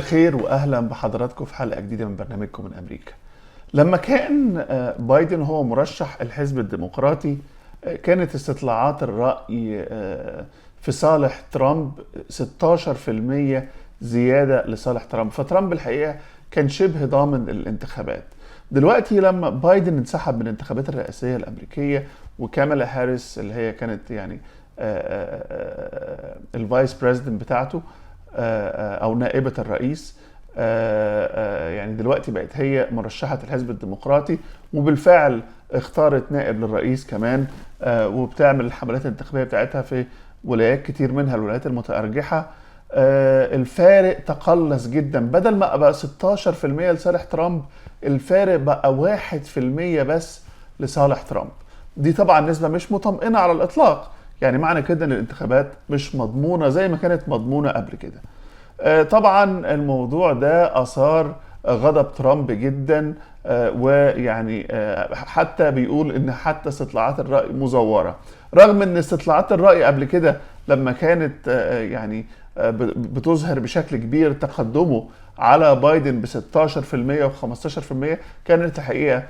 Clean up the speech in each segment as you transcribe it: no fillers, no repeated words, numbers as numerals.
الخير واهلا بحضراتكم في حلقه جديده من برنامجكم من امريكا. لما كان بايدن هو مرشح الحزب الديمقراطي، كانت استطلاعات الرأي في صالح ترامب 16% زيادة لصالح ترامب، فترامب الحقيقة كان شبه ضامن الانتخابات. دلوقتي لما بايدن انسحب من الانتخابات الرئاسية الأمريكية وكامالا هاريس اللي هي كانت يعني الفايس بريزيدنت بتاعته أو نائبة الرئيس، يعني دلوقتي بقت هي مرشحة الحزب الديمقراطي، وبالفعل اختارت نائب للرئيس كمان، وبتعمل الحملات الانتخابية بتاعتها في ولايات كتير منها الولايات المتأرجحة. الفارق تقلص جدا، بدل ما بقى 16% لصالح ترامب، الفارق بقى 1% بس لصالح ترامب. دي طبعا نسبة مش مطمئنة على الإطلاق، يعني معنى كده ان الانتخابات مش مضمونة زي ما كانت مضمونة قبل كده. طبعا الموضوع ده أثار غضب ترامب جدا، ويعني حتى بيقول ان حتى استطلاعات الرأي مزورة، رغم ان استطلاعات الرأي قبل كده لما كانت يعني بتظهر بشكل كبير تقدمه على بايدن ب 16% و 15%، كانت الحقيقة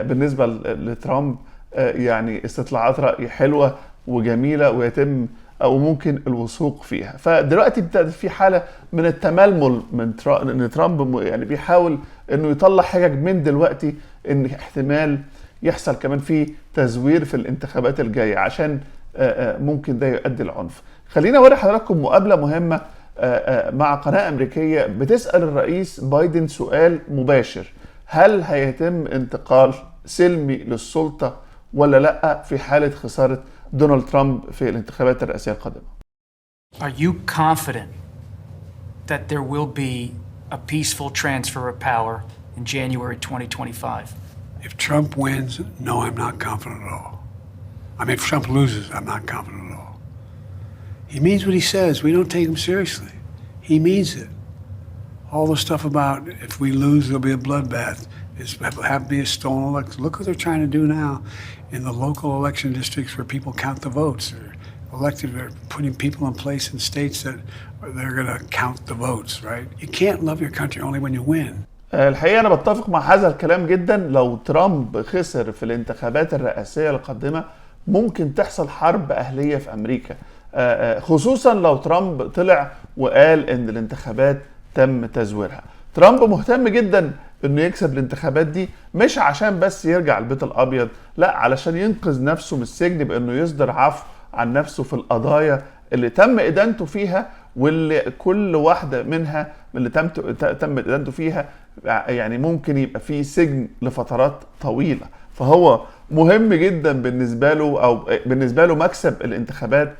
بالنسبة لترامب يعني استطلاعات رأي حلوة وجميلة ويتم او ممكن الوثوق فيها. فدلوقتي ابتدت في حاله من التململ من ان ترامب يعني بيحاول انه يطلع حجج من دلوقتي ان احتمال يحصل كمان في تزوير في الانتخابات الجايه، عشان ممكن ده يؤدي العنف. خلينا اوري حضراتكم مقابله مهمه مع قناه امريكيه بتسال الرئيس بايدن سؤال مباشر: هل هيتم انتقال سلمي للسلطه ولا لا في حاله خساره دونالد ترامب في الانتخابات الرئاسية القادمة؟ Are you confident that there will be a peaceful transfer of power in January 2025? If Trump wins, no, I'm not confident at all. I mean, if Trump loses, I'm not confident at all. He means what he says. We don't take him seriously. He means it. All the stuff about if we lose, there'll be a bloodbath. Have be a stolen election. Look what they're trying to do now in the local election districts where people count the votes. They're elected, they're putting people in place in states that they're going to count the votes, right? You can't love your country only when you win. الحقيقة أنا بتفق مع هذا الكلام جدا. لو ترامب خسر في الانتخابات الرئاسية القادمة ممكن تحصل حرب أهلية في أمريكا، خصوصا لو ترامب طلع وقال إن الانتخابات تم تزويرها. ترامب مهتم جدا انه يكسب الانتخابات دي، مش عشان بس يرجع البيت الابيض، لا، علشان ينقذ نفسه من السجن بانه يصدر عفو عن نفسه في القضايا اللي تم ادانته فيها، واللي كل واحده منها من اللي تم ادانته فيها يعني ممكن يبقى فيه سجن لفترات طويله. فهو مهم جدا بالنسبه له، او بالنسبه له مكسب الانتخابات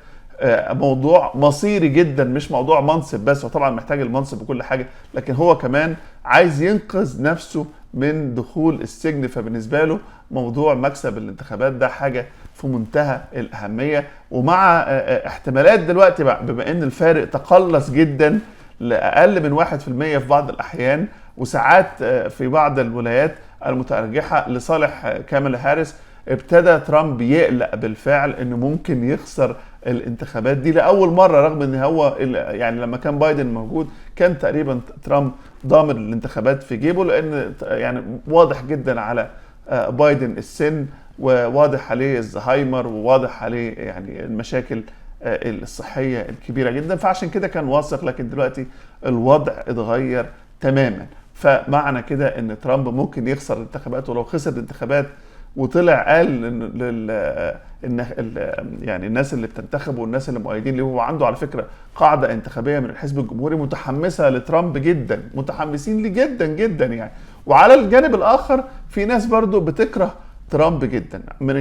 موضوع مصيري جدا، مش موضوع منصب بس. وطبعا محتاج المنصب وكل حاجه، لكن هو كمان عايز ينقذ نفسه من دخول السجن. فبالنسبه له موضوع مكسب الانتخابات ده حاجه في منتهى الاهميه. ومع احتمالات دلوقتي بما ان الفارق تقلص جدا لاقل من 1% في بعض الاحيان، وساعات في بعض الولايات المتأرجحة لصالح كامالا هاريس، ابتدى ترامب يقلق بالفعل انه ممكن يخسر الانتخابات دي لأول مرة، رغم ان هو يعني لما كان بايدن موجود كان تقريبا ترامب ضامن الانتخابات في جيبه، لان يعني واضح جدا على بايدن السن، وواضح عليه الزهايمر، وواضح عليه يعني المشاكل الصحية الكبيرة جدا، فعشان كده كان واثق. لكن دلوقتي الوضع اتغير تماما، فمعنى كده ان ترامب ممكن يخسر الانتخابات. ولو خسر الانتخابات وطلع قال ان يعني الناس اللي بتنتخب والناس اللي مؤيدين ليه، هو عنده على فكره قاعده انتخابيه من الحزب الجمهوري متحمسه لترامب جدا، متحمسين ليه جدا جدا يعني. وعلى الجانب الاخر في ناس برضو بتكره ترامب جدا من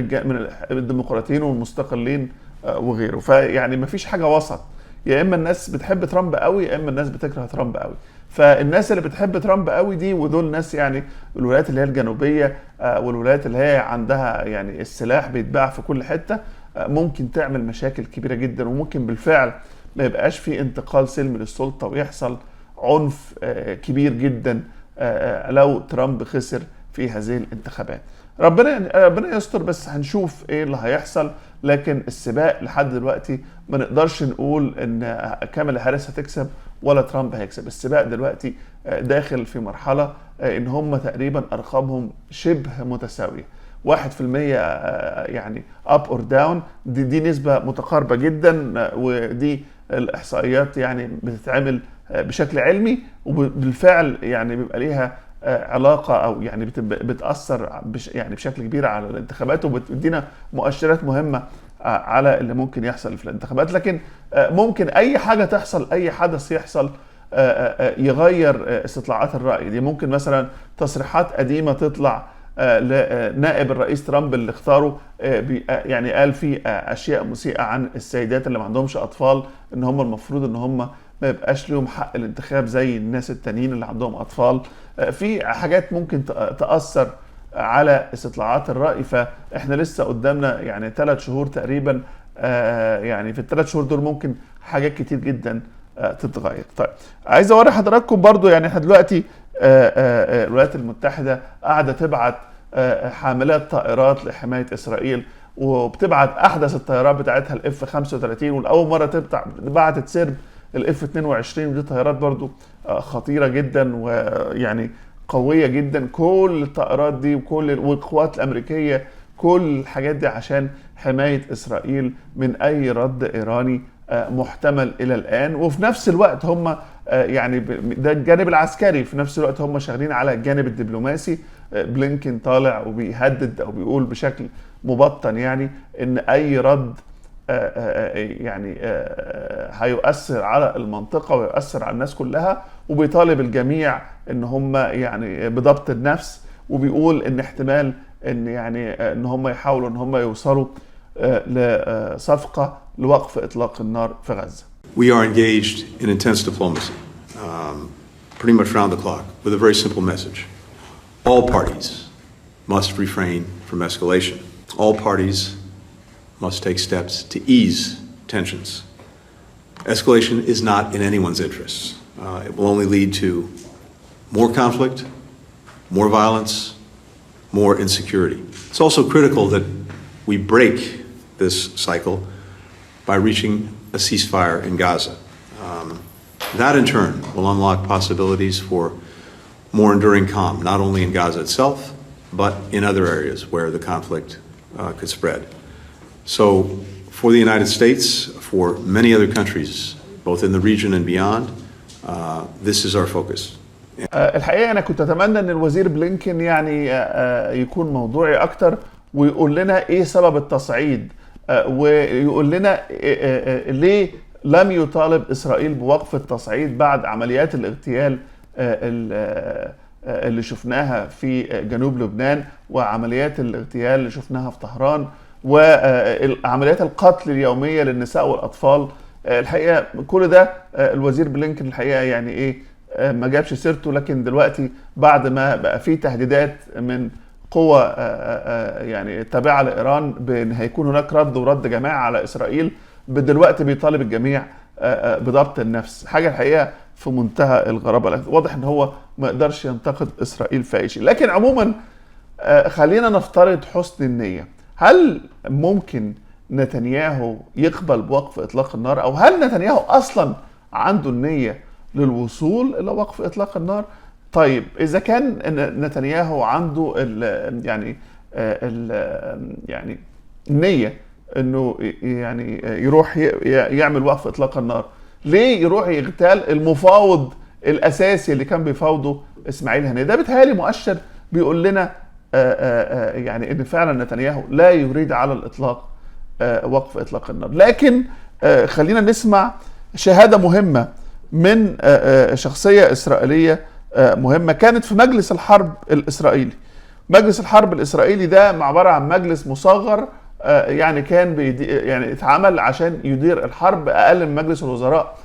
الديمقراطيين والمستقلين وغيره. فيعني مفيش حاجه وسط، يا اما الناس بتحب ترامب قوي يا اما الناس بتكره ترامب قوي. فالناس اللي بتحب ترامب قوي دي، ودول ناس يعني الولايات اللي هي الجنوبيه والولايات اللي هي عندها يعني السلاح بيتباع في كل حته، ممكن تعمل مشاكل كبيره جدا، وممكن بالفعل ما يبقاش في انتقال سلمي للسلطه ويحصل عنف كبير جدا لو ترامب خسر في هذه الانتخابات. ربنا يستر، بس هنشوف ايه اللي هيحصل. لكن السباق لحد دلوقتي ما نقدرش نقول ان كامالا هاريس هتكسب ولا ترامب هيكسب. السباق دلوقتي داخل في مرحلة ان هم تقريبا ارقامهم شبه متساوية، 1% يعني اب اور داون، دي نسبة متقاربة جدا، ودي الاحصائيات يعني بتتعمل بشكل علمي، وبالفعل يعني بيبقى ليها علاقة او يعني بتأثر يعني بشكل كبير على الانتخابات، وبتدينا مؤشرات مهمة على اللي ممكن يحصل في الانتخابات. لكن ممكن اي حاجة تحصل، اي حدث يحصل يغير استطلاعات الرأي دي. ممكن مثلا تصريحات قديمة تطلع لنائب الرئيس ترامب اللي اختاره، يعني قال فيه اشياء مسيئة عن السيدات اللي ما عندهمش اطفال، ان هم المفروض ان هم ما يبقاش لهم حق الانتخاب زي الناس التانيين اللي عندهم اطفال. في حاجات ممكن تأثر على استطلاعات الرأي. فاحنا لسه قدامنا يعني 3 شهور تقريبا، يعني في ال3 شهور دول ممكن حاجات كتير جدا تتغير. طيب عايز اوري حضراتكم برضو، يعني احنا دلوقتي الولايات المتحدة قاعدة تبعت حاملات طائرات لحماية اسرائيل، وبتبعت احدث الطيارات بتاعتها الاف 35، والاول مرة بعتت سرب الاف 22، ودي طيارات برضو خطيرة جدا ويعني قوية جدا. كل الطائرات دي وكل القوات الامريكية، كل الحاجات دي عشان حماية اسرائيل من اي رد ايراني محتمل الى الان. وفي نفس الوقت هم يعني ده الجانب العسكري، في نفس الوقت هم شغالين على الجانب الدبلوماسي. بلينكن طالع وبيهدد او بيقول بشكل مبطن يعني ان اي رد يعني هيؤثر على المنطقة ويؤثر على الناس كلها، وبيطالب الجميع ان هم يعني بضبط النفس، وبيقول ان احتمال ان يعني ان هم يحاولوا ان هم يوصلوا لصفقة لوقف اطلاق النار في غزة. We are engaged in intense diplomacy, pretty much round the clock, with a very simple message. All parties must refrain from escalation. All parties must take steps to ease tensions. Escalation is not in anyone's interests. It will only lead to more conflict, more violence, more insecurity. It's also critical that we break this cycle by reaching a ceasefire in Gaza. That in turn will unlock possibilities for more enduring calm, not only in Gaza itself, but in other areas where the conflict could spread. So for the United States, for many other countries, both in the region and beyond, this is our focus. الحقيقة أنا كنت أتمنى أن الوزير بلينكن يعني يكون موضوعي أكتر، ويقول لنا إيه سبب التصعيد، ويقول لنا ليه لم يطالب إسرائيل بوقف التصعيد بعد عمليات الاغتيال اللي شفناها في جنوب لبنان، وعمليات الاغتيال اللي شفناها في طهران، وعمليات القتل اليومية للنساء والأطفال. الحقيقة كل ده الوزير بلينكن الحقيقة يعني إيه ما جابش سيرته. لكن دلوقتي بعد ما بقى في تهديدات من قوة يعني تابعة لإيران بأن هيكون هناك رد جماعي على إسرائيل، دلوقتي بيطالب الجميع بضبط النفس. حاجة الحقيقة في منتهى الغرابة. واضح ان هو ما يقدرش ينتقد إسرائيل في أي شيء. لكن عموما خلينا نفترض حسن النية. هل ممكن نتنياهو يقبل بوقف إطلاق النار، أو هل نتنياهو أصلا عنده النية للوصول إلى وقف إطلاق النار؟ طيب إذا كان نتنياهو عنده يعني النية إنه يعني يروح يعمل وقف إطلاق النار، ليه يروح يغتال المفاوض الأساسي اللي كان بيفاوضه إسماعيل هنية؟ ده بيتهيألي مؤشر بيقول لنا يعني إن فعلا نتنياهو لا يريد على الإطلاق وقف إطلاق النار. لكن خلينا نسمع شهادة مهمة من شخصية إسرائيلية مهمة كانت في مجلس الحرب الإسرائيلي. مجلس الحرب الإسرائيلي ده عبارة عن مجلس مصغر، يعني كان يعني اتعمل عشان يدير الحرب أقل من مجلس الوزراء.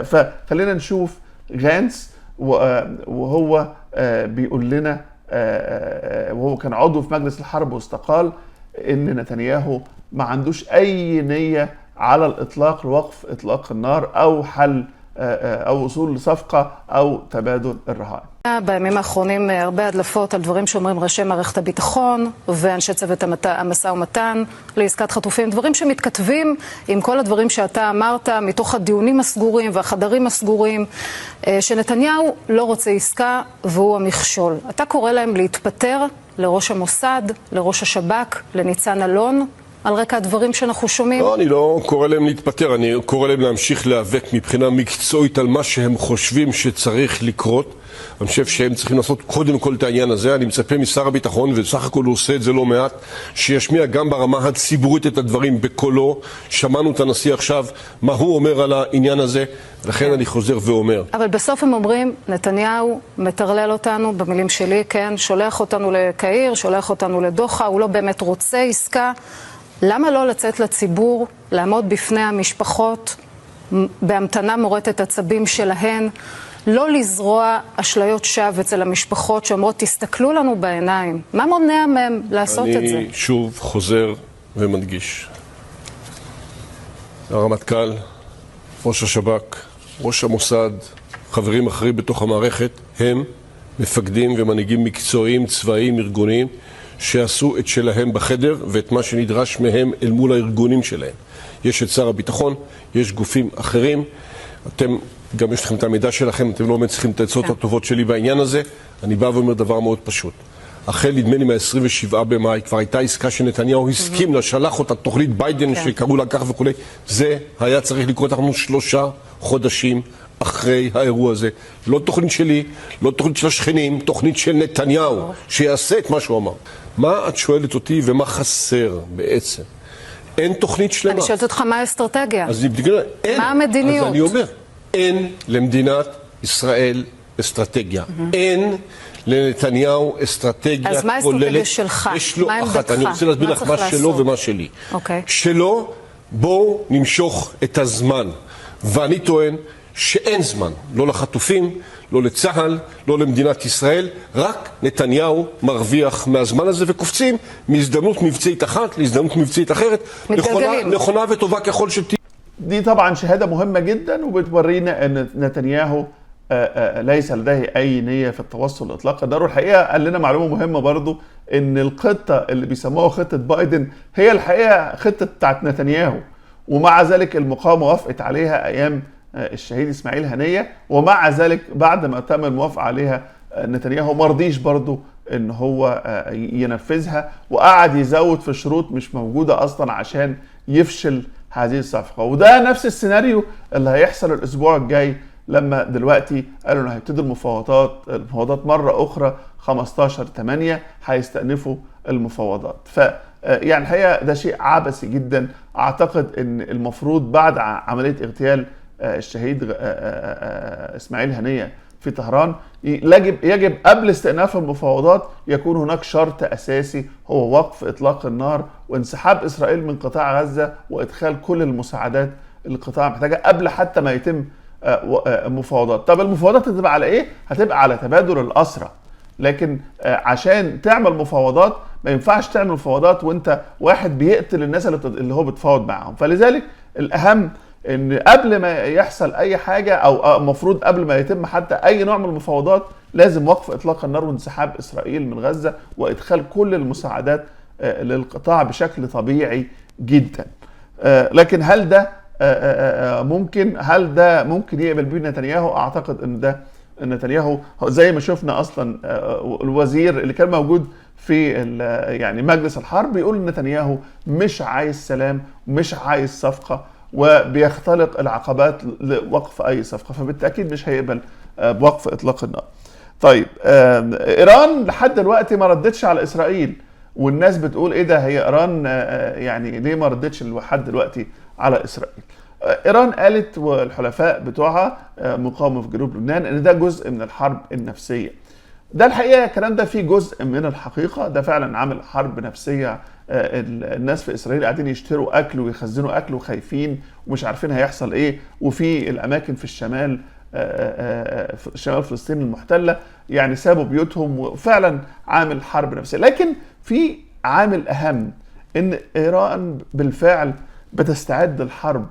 فخلينا نشوف غانس وهو بيقول لنا، وهو كان عضو في مجلس الحرب واستقال، إن نتنياهو ما عندوش أي نية على الإطلاق لوقف إطلاق النار أو حل او وصول لصفقه او تبادل الرهائن. בימים האחרונים הרבה הדלפות על דברים שאומרים ראשי מערכת הביטחון ואנשי צוות המשא ומתן לעסקת חטופים, דברים שמתכתבים עם כל הדברים שאתה אמרת מתוך הדיונים הסגורים והחדרים הסגורים, שנתניהו לא רוצה עסקה והוא המכשול. אתה קורא להם להתפטר, לראש המוסד, לראש השב"כ, לניצן אלון, על רקע הדברים שאנחנו שומעים? לא, אני לא קורא להם להתפטר, אני קורא להם להמשיך להיאבק מבחינה מקצועית על מה שהם חושבים שצריך לקרות. אני חושב שהם צריכים לעשות קודם כל את העניין הזה. אני מצפה משר הביטחון, וסך הכל הוא עושה את זה לא מעט, שישמיע גם ברמה הציבורית את הדברים בקולו. שמענו את הנשיא עכשיו, מה הוא אומר על העניין הזה, לכן אני חוזר ואומר. אבל בסוף הם אומרים, נתניהו מטרלל אותנו, במילים שלי, כן, שולח אותנו לקהיר, שולח אותנו לדוחה, הוא לא באמת רוצה עסקה. למה לא לצאת לציבור, לעמוד בפני המשפחות, בהמתנה מורטת עצבים שלהן, לא לזרוע אשליות שווא אצל המשפחות שאומרות, תסתכלו לנו בעיניים. מה מונע מהם לעשות את זה? אני שוב חוזר ומדגיש. הרמטכ"ל, ראש השב"כ, ראש המוסד, חברים אחרים בתוך המערכת, הם מפקדים ומנהיגים מקצועיים, צבאיים, ארגוניים, שעשו את שלהם בחדר ואת מה שנדרש מהם אל מול הארגונים שלהם. יש את שר הביטחון, יש גופים אחרים, אתם, גם יש לכם את המידע שלכם, אתם לא צריכים את העצות הטובות שלי בעניין הזה. אני בא ואומר דבר מאוד פשוט. החל נדמה לי מה-27 במאי, כבר הייתה עסקה שנתניהו הסכים לה, שלח אותה תוכנית ביידן שקראו לה כך וכו'. זה היה צריך לקרות לנו 3 חודשים אחרי האירוע הזה. לא תוכנית שלי, לא תוכנית של השכנים, תוכנית של נתניהו, שיעשה את מה שהוא אמר. מה את שואלת אותי ומה חסר בעצם? אין תוכנית שלמה. אני שואלת אותך מה האסטרטגיה? מה המדיניות? אז אני אומר, אין למדינת ישראל אסטרטגיה. אין לנתניהו אסטרטגיה כוללת. אז מה האסטרטגיה שלך? מה עמדתך? אני רוצה להסביר לך מה שלו ומה שלי. שלו, בואו נמשוך את הזמן. ואני טוען שאין זמן, לא לחטופים, לא לצהל, לא למדינת ישראל, רק נתניהו מרוויח מהזמן הזה וקופצים מהזדמנות מבצעית אחת להזדמנות מבצעית אחרת, נכונה וטובה ככל שתהיה. دي طبعا شهادة مهمة جدا وبتورينا ان نتنياهو ليس لديه اي نية في التوصل لاطلاق النار. والحقيقة قال لنا معلومة مهمة برضو ان الخطة اللي بيسموها خطة بايدن هي الحقيقة خطة بتاعت نتنياهو، ومع ذلك المقاومة وافقت عليها ايام الشهيد اسماعيل هنية، ومع ذلك بعد ما تم الموافقة عليها نتنياهو مرضيش برضو ان هو ينفذها، وقعد يزود في شروط مش موجودة اصلا عشان يفشل هذه الصفقة. وده نفس السيناريو اللي هيحصل الاسبوع الجاي لما دلوقتي قالوا انه هيبتدوا المفاوضات مرة اخرى 15/8 هيستأنفوا المفاوضات. يعني الحقيقة ده شيء عبثي جدا. اعتقد ان المفروض بعد عملية اغتيال الشهيد اسماعيل هنية في طهران يجب قبل استئناف المفاوضات يكون هناك شرط أساسي هو وقف إطلاق النار وانسحاب إسرائيل من قطاع غزة وإدخال كل المساعدات اللي القطاع محتاجها قبل حتى ما يتم مفاوضات. طب المفاوضات هتبقى على إيه؟ هتبقى على تبادل الأسرى. لكن عشان تعمل مفاوضات ما ينفعش تعمل مفاوضات وانت واحد بيقتل الناس اللي هو بتفاوض معهم. فلذلك الأهم ان قبل ما يحصل اي حاجة او المفروض قبل ما يتم حتى اي نوع من المفاوضات لازم وقف اطلاق النار وانسحاب اسرائيل من غزة وادخال كل المساعدات للقطاع بشكل طبيعي جدا. لكن هل ده ممكن؟ هل ده ممكن يقبل بيه نتنياهو؟ اعتقد ان ده نتنياهو زي ما شفنا اصلا الوزير اللي كان موجود في يعني مجلس الحرب بيقول نتنياهو مش عايز سلام، مش عايز صفقة، وبيختلق العقبات لوقف اي صفقه، فبالتاكيد مش هيقبل بوقف اطلاق النار. طيب ايران لحد دلوقتي ما ردتش على اسرائيل، والناس بتقول ايه ده، هي ايران يعني ليه ما ردتش لحد دلوقتي على اسرائيل؟ ايران قالت والحلفاء بتوعها مقاومه في جنوب لبنان ان ده جزء من الحرب النفسيه. ده الحقيقه الكلام ده فيه جزء من الحقيقه، ده فعلا عامل حرب نفسيه. الناس في اسرائيل قاعدين يشتروا اكل ويخزنوا اكل وخايفين ومش عارفين هيحصل ايه، وفي الاماكن في الشمال شمال فلسطين المحتله يعني سابوا بيوتهم، وفعلا عامل حرب نفسيه. لكن في عامل اهم ان ايران بالفعل بتستعد للحرب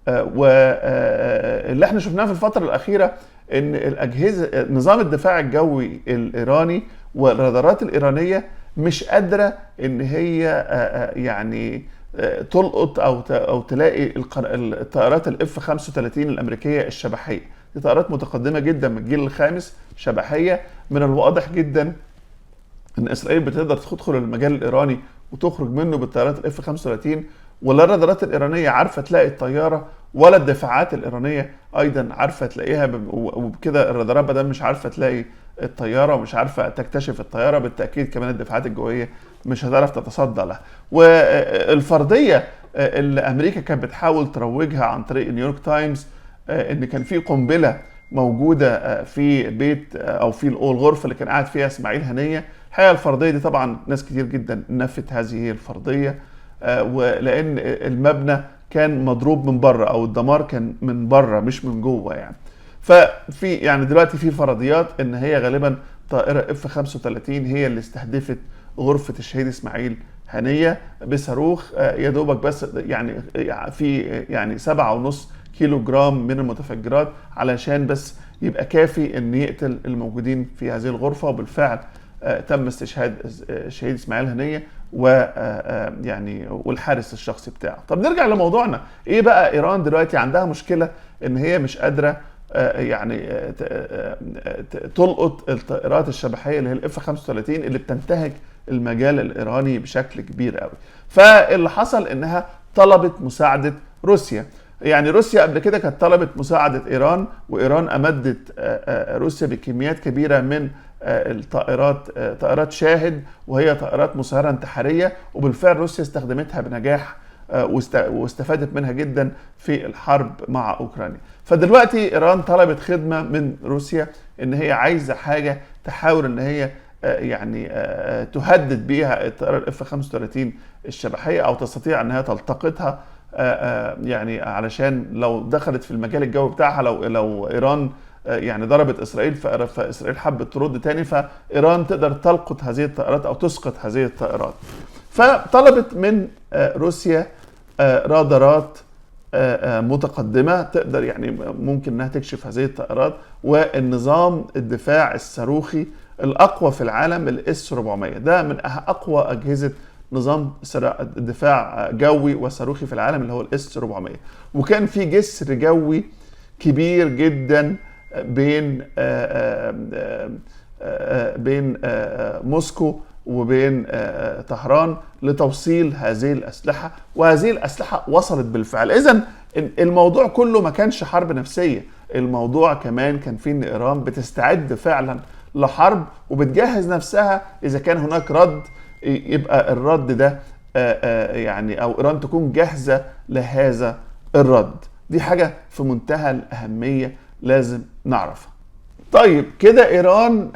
واللي احنا شفناه في الفترة الأخيرة ان الأجهزة نظام الدفاع الجوي الإيراني والرادارات الإيرانية مش قادرة ان هي يعني تلقط او تلاقي الطائرات الاف 35 الامريكيه الشبحيه. دي طائرات متقدمه جدا من الجيل الخامس، شبحيه. من الواضح جدا ان اسرائيل بتقدر تدخل المجال الايراني وتخرج منه بالطائرات الاف 35، ولا الرادارات الايرانيه عارفه تلاقي الطياره، ولا الدفاعات الايرانيه ايضا عارفه تلاقيها. وبكده الرادارات بدل مش عارفه تلاقي الطياره ومش عارفه تكتشف الطياره، بالتاكيد كمان الدفاعات الجويه مش هتعرف تتصدى لها. والفرضيه اللي امريكا كانت بتحاول تروجها عن طريق نيويورك تايمز ان كان في قنبله موجوده في بيت او في الغرفه اللي كان قاعد فيها اسماعيل هنيه، الحقيقه الفرضيه دي طبعا ناس كتير جدا نفت هذه الفرضيه، ولان المبنى كان مضروب من بره او الدمار كان من بره مش من جوه يعني. ففي يعني دلوقتي في فرضيات ان هي غالبا طائره اف 35 هي اللي استهدفت غرفه الشهيد اسماعيل هنيه بصاروخ يا دوبك بس يعني في يعني 7.5 كيلو جرام من المتفجرات علشان بس يبقى كافي ان يقتل الموجودين في هذه الغرفه. وبالفعل تم استشهاد الشهيد اسماعيل هنيه ويعني والحارس الشخصي بتاعه. طب نرجع لموضوعنا، ايه بقى ايران دلوقتي عندها مشكله ان هي مش قادره يعني تلقط الطائرات الشبحيه اللي هي الاف 35 اللي بتنتهج المجال الايراني بشكل كبير قوي. فاللي حصل انها طلبت مساعده روسيا. يعني روسيا قبل كده كانت طلبت مساعده ايران، وايران امدت روسيا بكميات كبيره من طائرات شاهد، وهي طائرات مسيره انتحاريه، وبالفعل روسيا استخدمتها بنجاح واستفادت منها جدا في الحرب مع اوكرانيا. فدلوقتي ايران طلبت خدمه من روسيا ان هي عايزه حاجه تحاول ان هي يعني تهدد بيها الطائره الاف 35 الشبحيه او تستطيع انها تلتقطها، يعني علشان لو دخلت في المجال الجوي بتاعها، لو ايران يعني ضربت اسرائيل فاسرائيل حبت ترد تاني، فايران تقدر تلقط هذه الطائرات او تسقط هذه الطائرات. فطلبت من روسيا رادارات متقدمة تقدر يعني ممكن انها تكشف هذه الطائرات، والنظام الدفاع الصاروخي الاقوى في العالم الاس 400. ده من اقوى اجهزة نظام دفاع جوي وصاروخي في العالم اللي هو الاس 400. وكان في جسر جوي كبير جدا بين موسكو وبين طهران لتوصيل هذه الأسلحة، وهذه الأسلحة وصلت بالفعل. إذن الموضوع كله ما كانش حرب نفسية، الموضوع كمان كان فيه إن إيران بتستعد فعلا لحرب وبتجهز نفسها إذا كان هناك رد، يبقى الرد ده يعني أو إيران تكون جاهزة لهذا الرد. دي حاجة في منتهى الأهمية لازم نعرفها. طيب كده ايران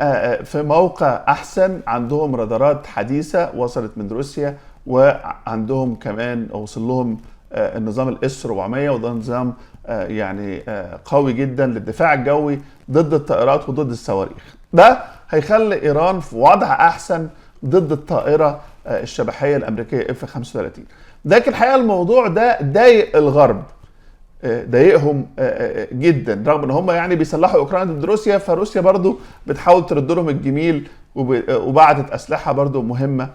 في موقع احسن، عندهم رادارات حديثة وصلت من روسيا، وعندهم كمان وصل لهم النظام الاس 400، وده نظام يعني قوي جدا للدفاع الجوي ضد الطائرات وضد الصواريخ. ده هيخلي ايران في وضع احسن ضد الطائرة الشبحية الامريكية اف 35. لكن الحقيقة الموضوع ده ضايق الغرب، ضايقهم جدا، رغم ان هم يعني بيسلحوا اوكرانيا ضد روسيا، فروسيا برضو بتحاول ترد لهم الجميل وبعتت اسلحه برضو مهمه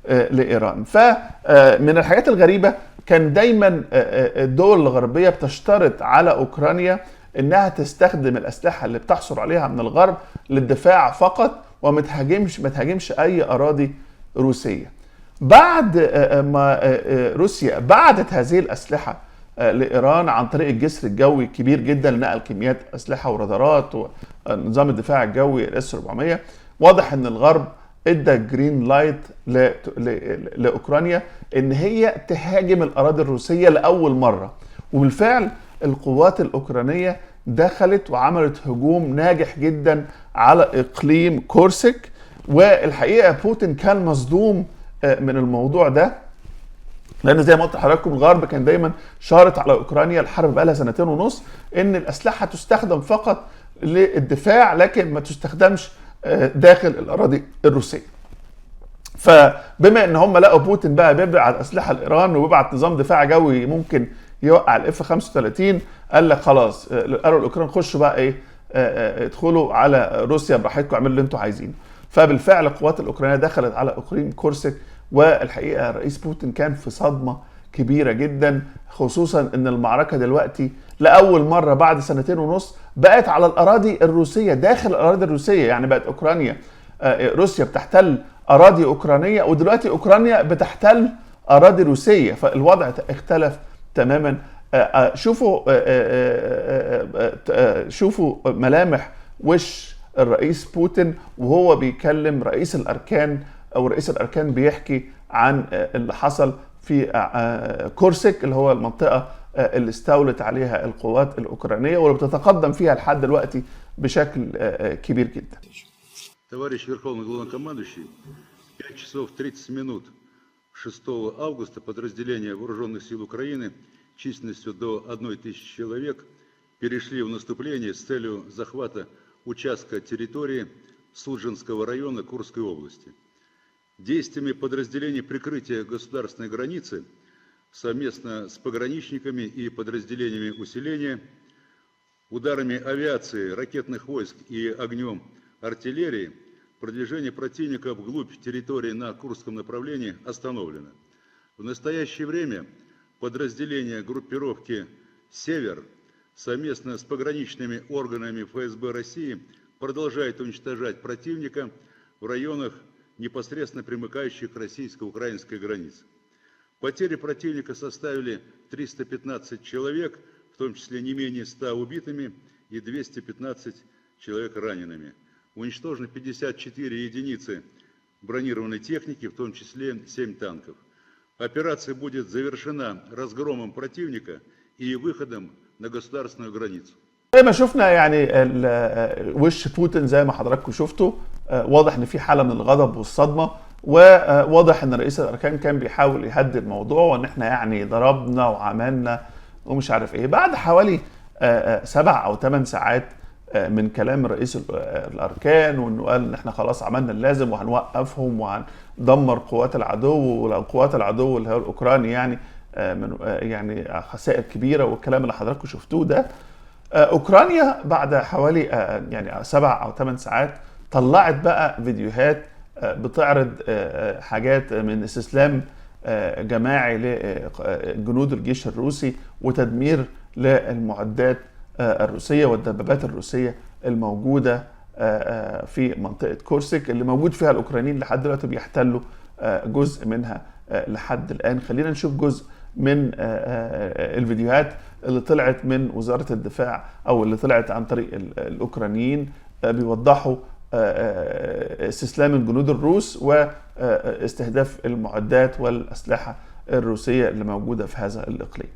لايران. فمن الحاجات الغريبه كان دايما الدول الغربيه بتشترط على اوكرانيا انها تستخدم الاسلحه اللي بتحصل عليها من الغرب للدفاع فقط، وما تهاجمش اي اراضي روسيه. بعد ما روسيا بعتت هذه الاسلحه لإيران عن طريق الجسر الجوي الكبير جدا لنقل كميات أسلحة ورادارات ونظام الدفاع الجوي الاس 400، واضح ان الغرب ادى جرين لايت لأوكرانيا ان هي تهاجم الأراضي الروسية لأول مرة. وبالفعل القوات الأوكرانية دخلت وعملت هجوم ناجح جدا على إقليم كورسك، والحقيقة بوتين كان مصدوم من الموضوع ده، لان زي ما قلت لحضراتكم الغرب كان دايما شارط على اوكرانيا، الحرب بقى لها 2.5 سنين، ان الاسلحه تستخدم فقط للدفاع لكن ما تستخدمش داخل الاراضي الروسيه. فبما ان هم لقوا بوتين بقى بيبعت اسلحه لايران وبيبعت نظام دفاع جوي ممكن يوقع الاف 35 قال لك خلاص، قالوا الاوكران خشوا بقى ايه، ادخلوا على روسيا براحتكم، اعملوا اللي انتوا عايزينه. فبالفعل القوات الاوكرانيه دخلت على اقليم كورسك، والحقيقه الرئيس بوتين كان في صدمه كبيره جدا، خصوصا ان المعركه دلوقتي لاول مره بعد 2.5 سنين بقت على الاراضي الروسيه، داخل الاراضي الروسيه. يعني بقت اوكرانيا، روسيا بتحتل اراضي اوكرانيه، ودلوقتي اوكرانيا بتحتل اراضي روسيه، فالوضع اختلف تماما. شوفوا ملامح وش الرئيس بوتين وهو بيكلم رئيس الاركان، او رئيس الاركان بيحكي عن اللي حصل في كورسك، اللي هو المنطقه اللي استولت عليها القوات الاوكرانيه واللي بتتقدم فيها لحد دلوقتي بشكل كبير جدا. Товарищ Верховный Главнокомандующий, 5 часов 30 минут 6 августа подразделения Вооруженных сил Украины численностью до 1000 человек перешли в наступление с целью захвата участка территории Судженского района Курской области. Действиями подразделений прикрытия государственной границы совместно с пограничниками и подразделениями усиления, ударами авиации, ракетных войск и огнем артиллерии продвижение противника вглубь территории на Курском направлении остановлено. В настоящее время подразделения группировки «Север» совместно с пограничными органами ФСБ России продолжают уничтожать противника в районах, непосредственно примыкающих к российско-украинской границе. Потери противника составили 315 человек, в том числе не менее 100 убитыми и 215 человек ранеными. Уничтожено 54 единицы бронированной техники, в том числе 7 танков. Операция будет завершена разгромом противника и выходом на государственную границу. زي ما شفنا يعني وش بوتين زي ما حضراتكم شفتوا، واضح ان في حاله من الغضب والصدمه، وواضح ان رئيس الاركان كان بيحاول يهدي الموضوع، وان احنا يعني ضربنا وعملنا ومش عارف ايه. بعد حوالي 7 أو 8 ساعات من كلام رئيس الاركان، وانه قال ان احنا خلاص عملنا اللازم وهنوقفهم وهندمر قوات العدو، ولو قوات العدو اللي هو الاوكراني يعني خسائر كبيره، والكلام اللي حضراتكم شفتوه ده. اوكرانيا بعد حوالي يعني 7 أو 8 ساعات طلعت بقى فيديوهات بتعرض حاجات من استسلام جماعي لجنود الجيش الروسي وتدمير للمعدات الروسية والدبابات الروسية الموجودة في منطقة كورسك، اللي موجود فيها الأوكرانيين لحد دلوقتي بيحتلوا جزء منها لحد الآن. خلينا نشوف جزء من الفيديوهات اللي طلعت من وزارة الدفاع، أو اللي طلعت عن طريق الأوكرانيين، بيوضحوا استسلام الجنود الروس واستهداف المعدات والأسلحة الروسية اللي موجودة في هذا الإقليم.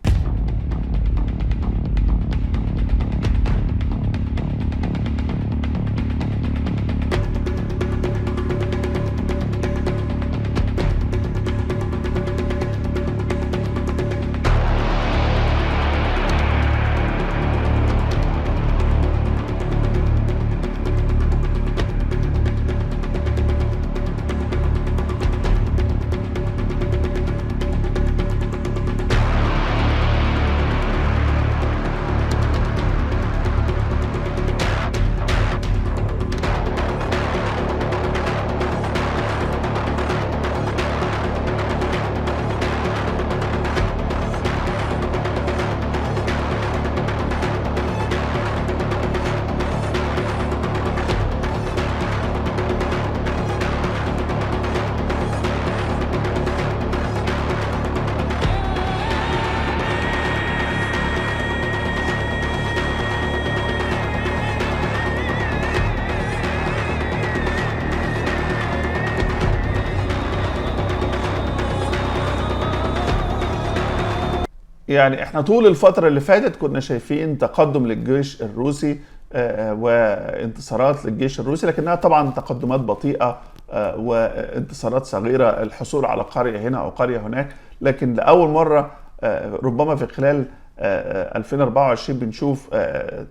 يعني احنا طول الفترة اللي فاتت كنا شايفين تقدم للجيش الروسي وانتصارات للجيش الروسي، لكنها طبعا تقدمات بطيئة وانتصارات صغيرة، الحصول على قرية هنا أو قرية هناك. لكن لأول مرة ربما في خلال 2024 بنشوف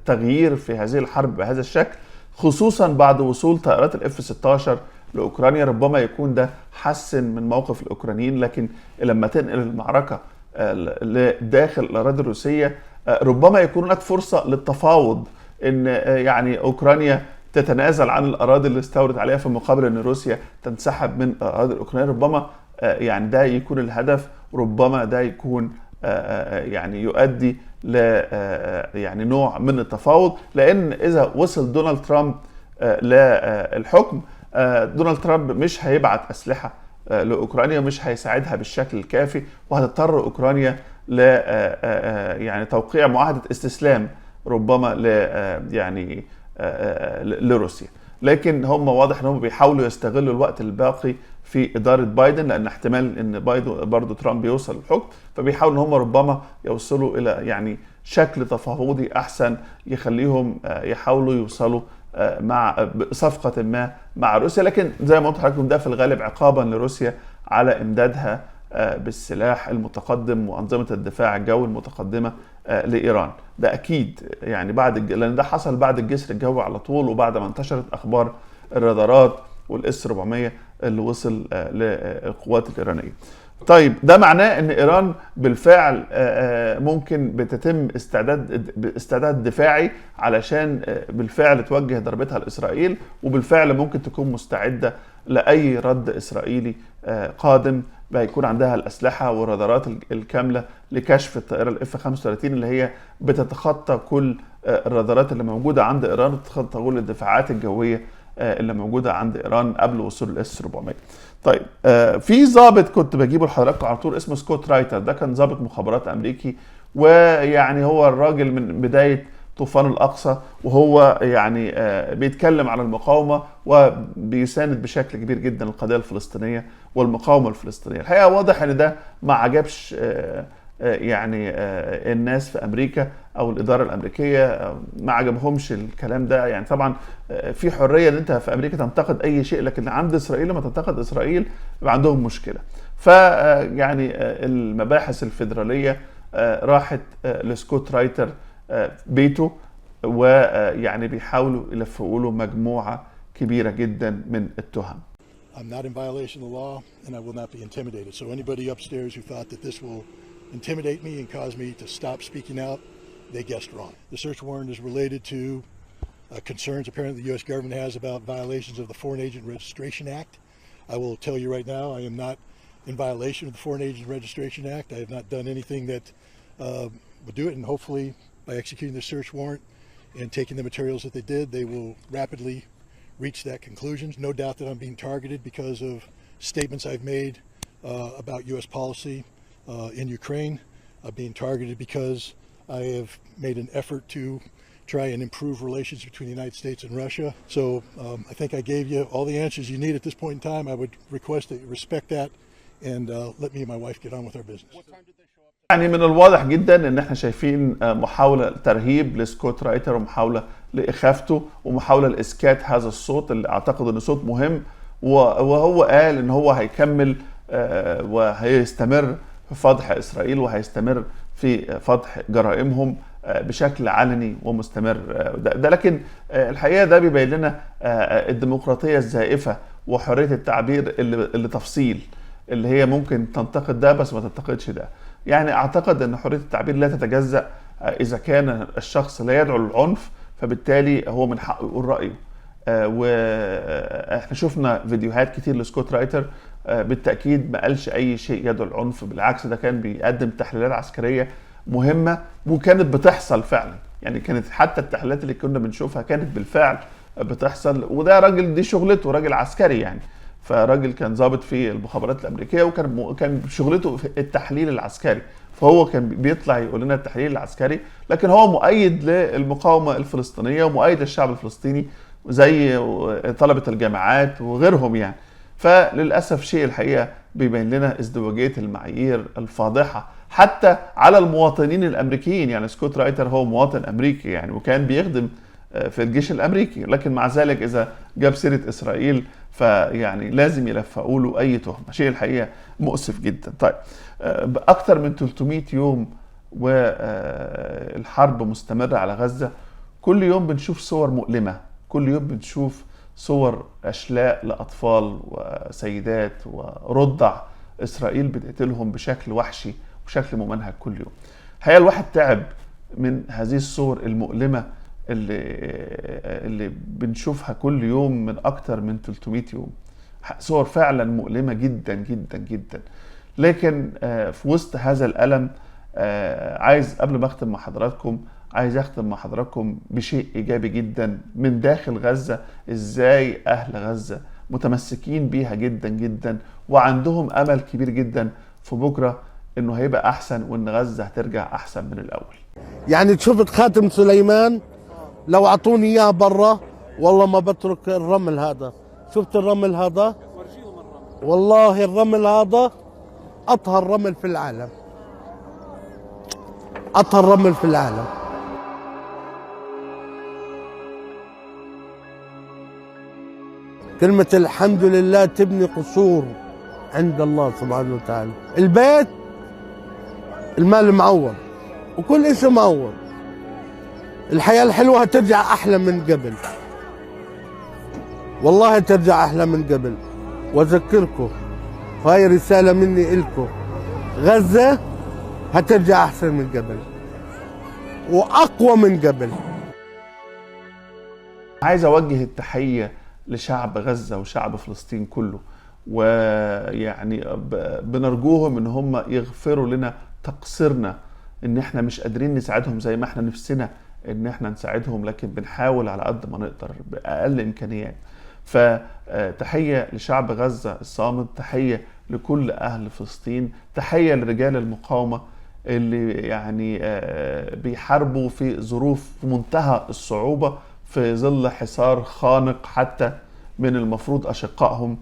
تغيير في هذه الحرب بهذا الشكل، خصوصا بعد وصول طائرات الF-16 لأوكرانيا. ربما يكون ده حسن من موقف الأوكرانيين، لكن لما تنقل المعركة داخل الاراضي الروسيه، ربما يكون هناك فرصه للتفاوض، ان يعني اوكرانيا تتنازل عن الاراضي اللي استولت عليها في مقابل ان روسيا تنسحب من الاراضي الاوكرانيه. ربما يعني ده يكون الهدف، ربما ده يكون يعني يؤدي ل يعني نوع من التفاوض، لان اذا وصل دونالد ترامب للحكم، دونالد ترامب مش هيبعت اسلحه لاوكرانيا، مش هيساعدها بالشكل الكافي، وهتضطر اوكرانيا ل يعني توقيع معاهده استسلام ربما ل يعني لروسيا. لكن هم واضح ان هم بيحاولوا يستغلوا الوقت الباقي في اداره بايدن، لان احتمال ان بايدن برضه ترامب يوصل للحكم، فبيحاولوا ان هم ربما يوصلوا الى يعني شكل تفاوضي احسن يخليهم يحاولوا يوصلوا مع صفقه ما مع روسيا. لكن زي ما قلت لحضراتكم ده في الغالب عقابا لروسيا على امدادها بالسلاح المتقدم وانظمه الدفاع الجوي المتقدمه لايران. ده اكيد يعني لان ده حصل بعد الجسر الجوي على طول، وبعد ما انتشرت اخبار الرادارات والاس 400 اللي وصل للقوات الايرانيه. طيب ده معناه ان ايران بالفعل ممكن بتتم استعداد دفاعي علشان بالفعل توجه ضربتها لاسرائيل، وبالفعل ممكن تكون مستعده لاي رد اسرائيلي قادم، هيكون عندها الاسلحه والرادارات الكامله لكشف الطائره الاف 35 اللي هي بتتخطى كل الرادارات اللي موجوده عند ايران، وتتخطى كل الدفاعات الجويه اللي موجوده عند ايران قبل وصول الاس 400. طيب في ضابط كنت بجيبه لحضراتكم على طول اسمه سكوت رايتر، ده كان ضابط مخابرات امريكي، ويعني هو الراجل من بدايه طوفان الاقصى وهو يعني بيتكلم على المقاومه وبيساند بشكل كبير جدا القضيه الفلسطينيه والمقاومه الفلسطينيه. الحقيقه واضح ان ده ما عجبش يعني الناس في امريكا او الاداره الامريكيه، ما عجبهمش الكلام ده. يعني طبعا في حريه ان انت في امريكا تنتقد اي شيء، لكن عند اسرائيل لما تنتقد اسرائيل يبقى عندهم مشكله. فيعني المباحث الفيدراليه راحت لسكوت رايتر بيته، ويعني بيحاولوا يلفقوا له مجموعه كبيره جدا من التهم. I'm not in violation of the law, and I will not be intimidated. So anybody upstairs who thought that this will intimidate me and cause me to stop speaking out, they guessed wrong. The search warrant is related to concerns apparently the U.S. government has about violations of the Foreign Agent Registration Act. I will tell you right now, I am not in violation of the Foreign Agent Registration Act. I have not done anything that would do it, and hopefully by executing the search warrant and taking the materials that they did, they will rapidly reach that conclusion. No doubt that I'm being targeted because of statements I've made about U.S. policy in Ukraine. I'm being targeted because I have made an effort to try and improve relations between the United States and Russia. So I think I gave you all the answers you need at this point in time. I would request that you respect that and let me and my wife get on with our business. يعني من الواضح جدا ان احنا شايفين محاولة ترهيب لسكوت رايتر، ومحاولة لاخافته، ومحاولة لاسكات هذا الصوت اللي اعتقد انه صوت مهم، وهو قال ان هو هيكمل وهيستمر في فضح اسرائيل، وهيستمر في فضح جرائمهم بشكل علني ومستمر. ده لكن الحقيقة ده بيبين لنا الديمقراطية الزائفة وحرية التعبير اللي تفصيل، اللي هي ممكن تنتقد ده بس ما تنتقدش ده. يعني اعتقد ان حرية التعبير لا تتجزأ اذا كان الشخص لا يدعو للعنف، فبالتالي هو من حقه يقول رأيه. واحنا شفنا فيديوهات كتير لسكوت رايتر بالتأكيد ما قالش اي شيء يدعو للعنف، بالعكس ده كان بيقدم تحليلات عسكرية مهمة وكانت بتحصل فعلا. يعني كانت حتى التحليلات اللي كنا بنشوفها كانت بالفعل بتحصل، وده راجل دي شغلته، راجل عسكري يعني، فراجل كان ضابط في المخابرات الامريكيه، وكان شغلته في التحليل العسكري، فهو كان بيطلع يقول لنا التحليل العسكري، لكن هو مؤيد للمقاومه الفلسطينيه ومؤيد للشعب الفلسطيني زي طلبه الجامعات وغيرهم يعني. فللاسف شيء الحقيقه بيبين لنا ازدواجيه المعايير الفاضحه حتى على المواطنين الامريكيين. يعني سكوت رايتر هو مواطن امريكي يعني، وكان بيخدم في الجيش الامريكي، لكن مع ذلك اذا جاب سيره اسرائيل فيعني لازم يلفقوا له اي تهمه، شيء الحقيقه مؤسف جدا. طيب اكثر من 300 يوم والحرب مستمره على غزه، كل يوم بنشوف صور مؤلمه، كل يوم بنشوف صور اشلاء لاطفال وسيدات ورضع اسرائيل بتقتلهم بشكل وحشي بشكل ممنهج كل يوم. الحقيقه الواحد تعب من هذه الصور المؤلمه اللي بنشوفها كل يوم من اكتر من 300 يوم. صور فعلا مؤلمه جدا جدا جدا. لكن في وسط هذا الالم عايز قبل ما اختم مع حضراتكم، عايز اختم مع حضراتكم بشيء ايجابي جدا من داخل غزه. ازاي اهل غزه متمسكين بيها جدا جدا، وعندهم امل كبير جدا في بكره انه هيبقى احسن، وان غزه هترجع احسن من الاول. يعني شفت خاتم سليمان، لو اعطوني اياه برا والله ما بترك الرمل هذا. شفت الرمل هذا؟ والله الرمل هذا اطهر رمل في العالم، اطهر رمل في العالم. كلمة الحمد لله تبني قصور عند الله سبحانه وتعالى. البيت المال معوض وكل إشي معوض. الحياة الحلوة هترجع أحلى من قبل، والله ترجع أحلى من قبل. وأذكركم هاي رسالة مني إلكم، غزة هترجع أحسن من قبل وأقوى من قبل. عايز أوجه التحية لشعب غزة وشعب فلسطين كله، ويعني بنرجوهم ان هم يغفروا لنا تقصيرنا، ان احنا مش قادرين نساعدهم زي ما احنا نفسنا ان احنا نساعدهم، لكن بنحاول على قد ما نقدر باقل امكانيات. فتحية لشعب غزة الصامد، تحية لكل اهل فلسطين، تحية لرجال المقاومة اللي يعني بيحاربوا في ظروف في منتهى الصعوبة، في ظل حصار خانق حتى من المفروض أشقائهم،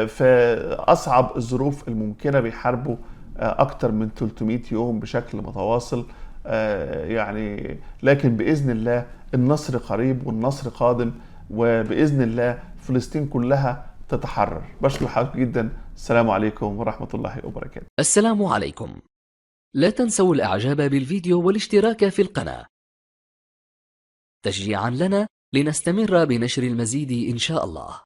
في أصعب الظروف الممكنة بيحاربوا أكتر من 300 يوم بشكل متواصل. يعني لكن بإذن الله النصر قريب والنصر قادم، وبإذن الله فلسطين كلها تتحرر. بشكر حضرتك جدا. السلام عليكم ورحمة الله وبركاته. السلام عليكم. لا تنسوا الإعجاب بالفيديو والاشتراك في القناة تشجيعا لنا لنستمر بنشر المزيد إن شاء الله.